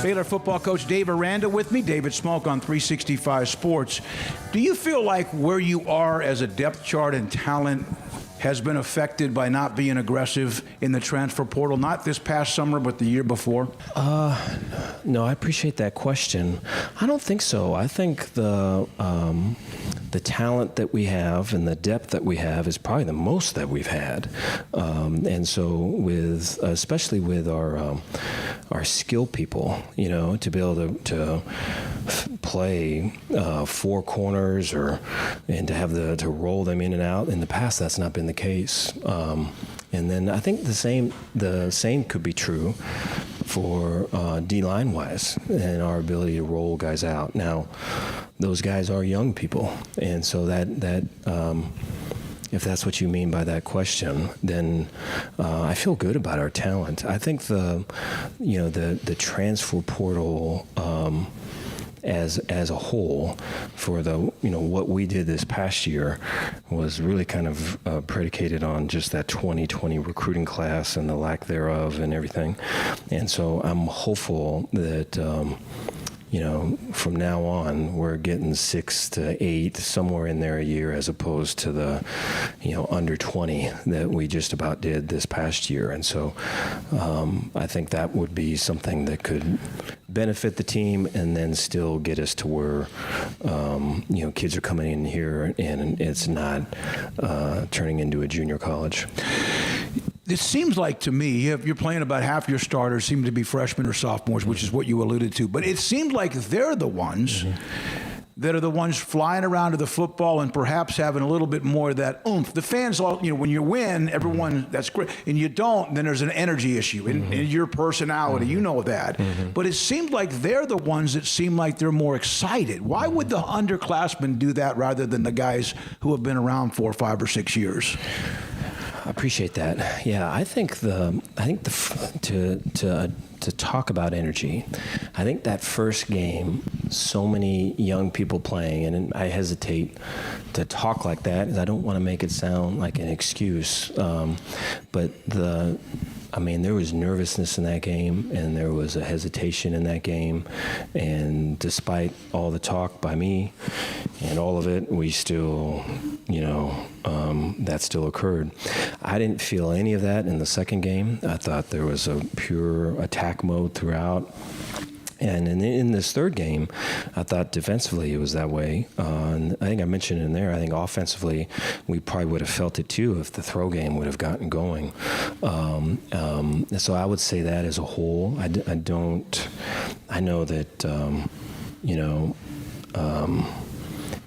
Baylor football coach Dave Aranda with me, David Smoak on 365 Sports. Do you feel like where you are as a depth chart and talent has been affected by not being aggressive in the transfer portal, not this past summer, but the year before? No, I appreciate that question. I don't think so. I think the talent that we have and the depth that we have is probably the most that we've had. And so especially with our skill people, to be able to play four corners and to have to roll them in and out. In the past, that's not been the case. And then I think the same could be true for D-line wise and our ability to roll guys out. Now, those guys are young people, and so that if that's what you mean by that question, then I feel good about our talent. I think the transfer portal as a whole for what we did this past year was really kind of predicated on just that 2020 recruiting class and the lack thereof and everything. And so I'm hopeful that from now on, we're getting 6 to 8, somewhere in there a year, as opposed to the, under 20 that we just about did this past year. And so I think that would be something that could benefit the team and then still get us to where, kids are coming in here and it's not turning into a junior college. It seems like to me, you're playing about half your starters seem to be freshmen or sophomores, which is what you alluded to. But it seems like they're the ones that are the ones flying around to the football and perhaps having a little bit more of that oomph. The fans, when you win, everyone, that's great. And you don't, then there's an energy issue in your personality. You know that. But it seems like they're the ones that seem like they're more excited. Why would the underclassmen do that rather than the guys who have been around 4, 5, or 6 years? I appreciate that. Yeah, I think to talk about energy, I think that first game, so many young people playing, and I hesitate to talk like that because I don't want to make it sound like an excuse. But there was nervousness in that game, and there was a hesitation in that game. And despite all the talk by me and all of it, we still, that still occurred. I didn't feel any of that in the second game. I thought there was a pure attack mode throughout. And in this third game, I thought defensively it was that way. And I think I mentioned in there, I think offensively we probably would have felt it too if the throw game would have gotten going. So I would say that as a whole. I know that,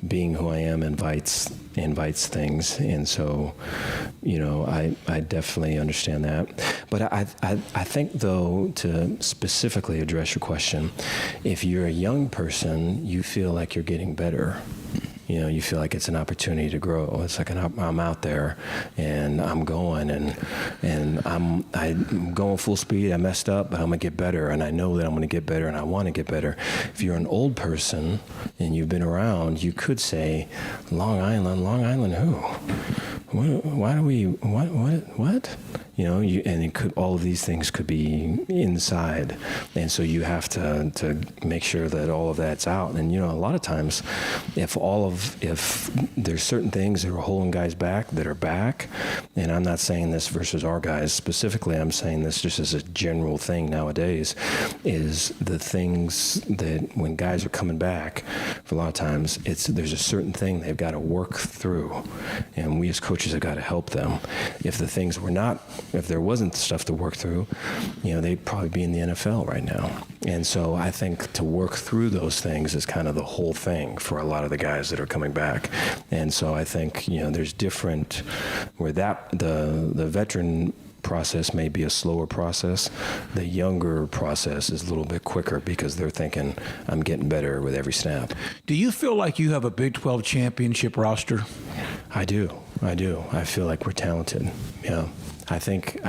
being who I am invites things, and so I definitely understand that. But I think, though, to specifically address your question, if you're a young person, you feel like you're getting better. You feel like it's an opportunity to grow. It's like I'm out there and I'm going and I'm going full speed. I messed up, but I'm gonna get better, and I know that I'm gonna get better, and I want to get better. If you're an old person and you've been around, you could say, Long Island who? Why do we? What? And it could, all of these things could be inside, and so you have to make sure that all of that's out. And a lot of times, if there's certain things that are holding guys back that are back, and I'm not saying this versus our guys specifically, I'm saying this just as a general thing nowadays, is the things that when guys are coming back, for a lot of times there's a certain thing they've got to work through, and we as coaches have got to help them. If there wasn't stuff to work through, they'd probably be in the NFL right now. And so I think to work through those things is kind of the whole thing for a lot of the guys that are coming back. And so I think, there's different, where the veteran process may be a slower process. The younger process is a little bit quicker because they're thinking, I'm getting better with every snap. Do you feel like you have a Big 12 championship roster? I do. I feel like we're talented. Yeah. I think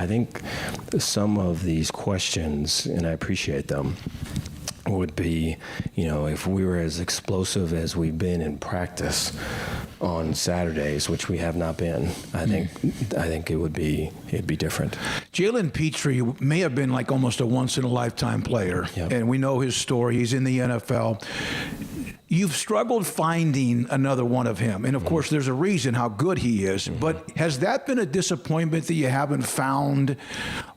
some of these questions, and I appreciate them, would be, if we were as explosive as we've been in practice on Saturdays, which we have not been, I think it'd be different. Jalen Petrie may have been like almost a once-in-a-lifetime player, Yep. and we know his story. He's in the NFL. You've struggled finding another one of him, and of course there's a reason how good he is, but has that been a disappointment that you haven't found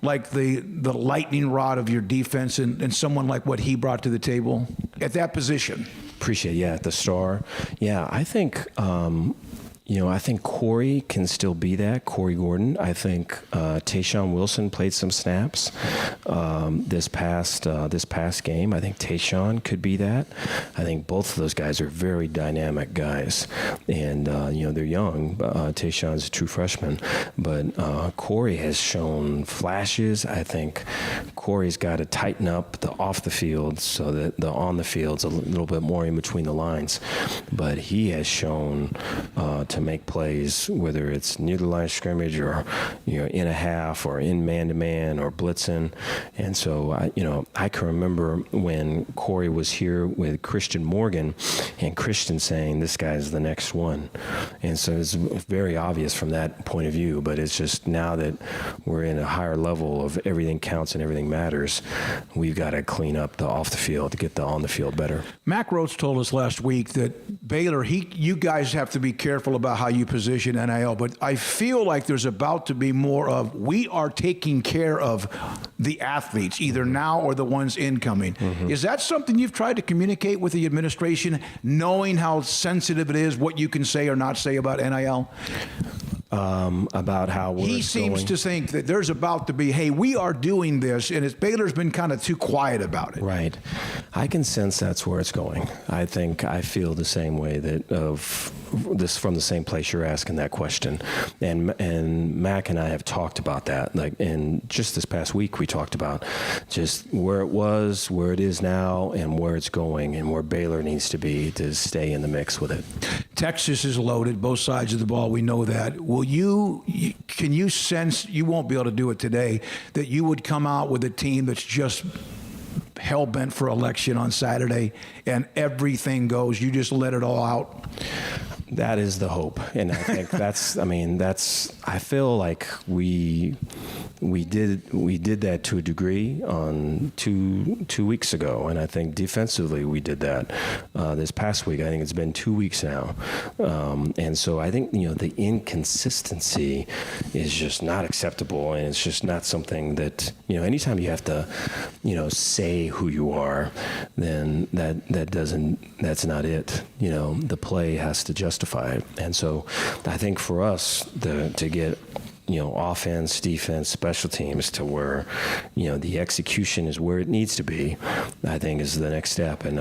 like the lightning rod of your defense and someone like what he brought to the table at that position? Appreciate, the star. Yeah, I think, I think Corey can still be that, Corey Gordon. I think Tayshawn Wilson played some snaps this past game. I think Tayshawn could be that. I think both of those guys are very dynamic guys, and they're young. Tayshawn's a true freshman, but Corey has shown flashes. I think Corey's got to tighten up the off the field so that the on the field's a little bit more in between the lines. But he has shown to make plays, whether it's near the line of scrimmage or in a half or in man-to-man or blitzing. And so I can remember when Corey was here with Christian Morgan and Christian saying this guy's the next one. And so it's very obvious from that point of view, but it's just now that we're in a higher level of everything counts and everything matters, we've got to clean up the off the field to get the on the field better. Mac Rhodes told us last week that Baylor, you guys have to be careful about how you position NIL, but I feel like there's about to be more of we are taking care of the athletes, either now or the ones incoming. Is that something you've tried to communicate with the administration, knowing how sensitive it is, what you can say or not say about NIL? About how he seems to think that there's about to be, hey, we are doing this, and Baylor's been kind of too quiet about it. Right. I can sense that's where it's going. I think I feel the same way from the same place you're asking that question. And Mac and I have talked about that. And just this past week we talked about just where it was, where it is now, and where it's going, and where Baylor needs to be to stay in the mix with it. Texas is loaded, both sides of the ball. We know that. Can you sense, you won't be able to do it today, that you would come out with a team that's just hell-bent for election on Saturday and everything goes, you just let it all out? That is the hope. And I think I feel like we did that to a degree on two weeks ago. And I think defensively we did that this past week. I think it's been 2 weeks now. And so I think, the inconsistency is just not acceptable. And it's just not something that, anytime you have to, say who you are, then that's not it. The play has to justify it. And so I think for us to get offense, defense, special teams to where, the execution is where it needs to be, I think is the next step. And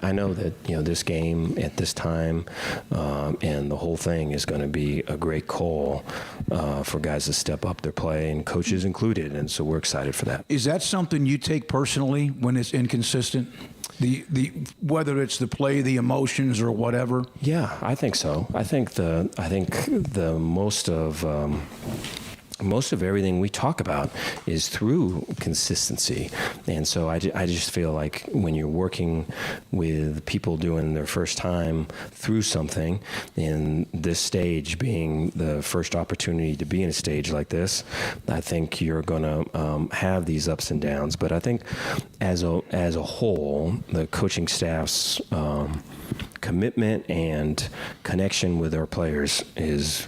I know that, this game at this time and the whole thing is going to be a great call for guys to step up their play, and coaches included. And so we're excited for that. Is that something you take personally when it's inconsistent? The whether it's the play, the emotions, or whatever. Yeah, I think so. I think the most of everything we talk about is through consistency. And so I just feel like when you're working with people doing their first time through something, and this stage being the first opportunity to be in a stage like this, I think you're going to have these ups and downs. But I think as a whole, the coaching staff's commitment and connection with our players is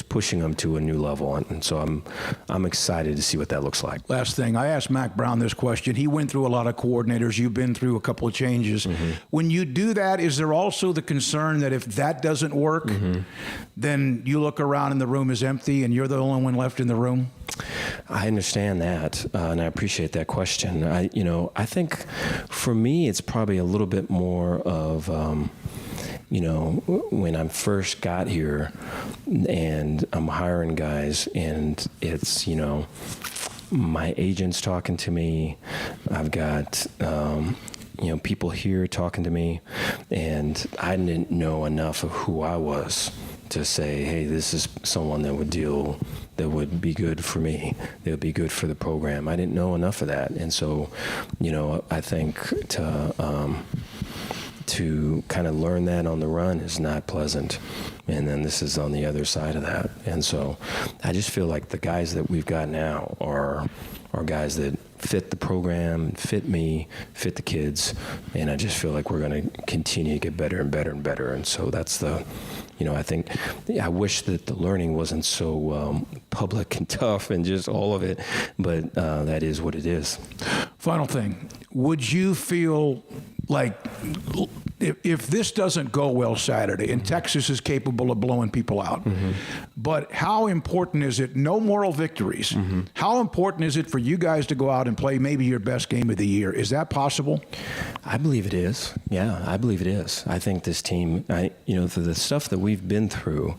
pushing them to a new level, and so I'm excited to see what that looks like. Last thing, I asked Mac Brown this question. He went through a lot of coordinators. You've been through a couple of changes. When you do that, is there also the concern that if that doesn't work, then you look around and the room is empty and you're the only one left in the room? I understand that, and I appreciate that question. I think for me, it's probably a little bit more of, when I first got here and I'm hiring guys, and it's, my agent's talking to me. I've got, people here talking to me, and I didn't know enough of who I was to say, hey, this is someone that would be good for me. That would be good for the program. I didn't know enough of that. And so, I think to kind of learn that on the run is not pleasant. And then this is on the other side of that. And so I just feel like the guys that we've got now are guys that fit the program, fit me, fit the kids. And I just feel like we're going to continue to get better and better and better. And so that's I wish that the learning wasn't so public and tough and just all of it, but that is what it is. Final thing, would you feel like if this doesn't go well Saturday, and Texas is capable of blowing people out, but how important is it, no moral victories, how important is it for you guys to go out and play maybe your best game of the year? Is that possible? I believe it is. Yeah, I believe it is. I think this team, for the stuff that we've been through,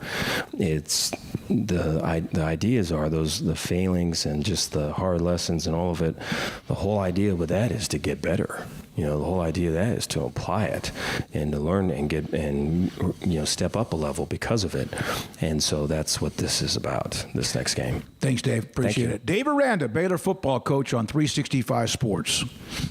it's the ideas are the failings and just the hard lessons and all of it. The whole idea with that is to get better. The whole idea of that is to apply it and to learn and step up a level because of it. And so that's what this is about, this next game. Thanks, Dave. Appreciate it. Dave Aranda, Baylor football coach on 365 Sports.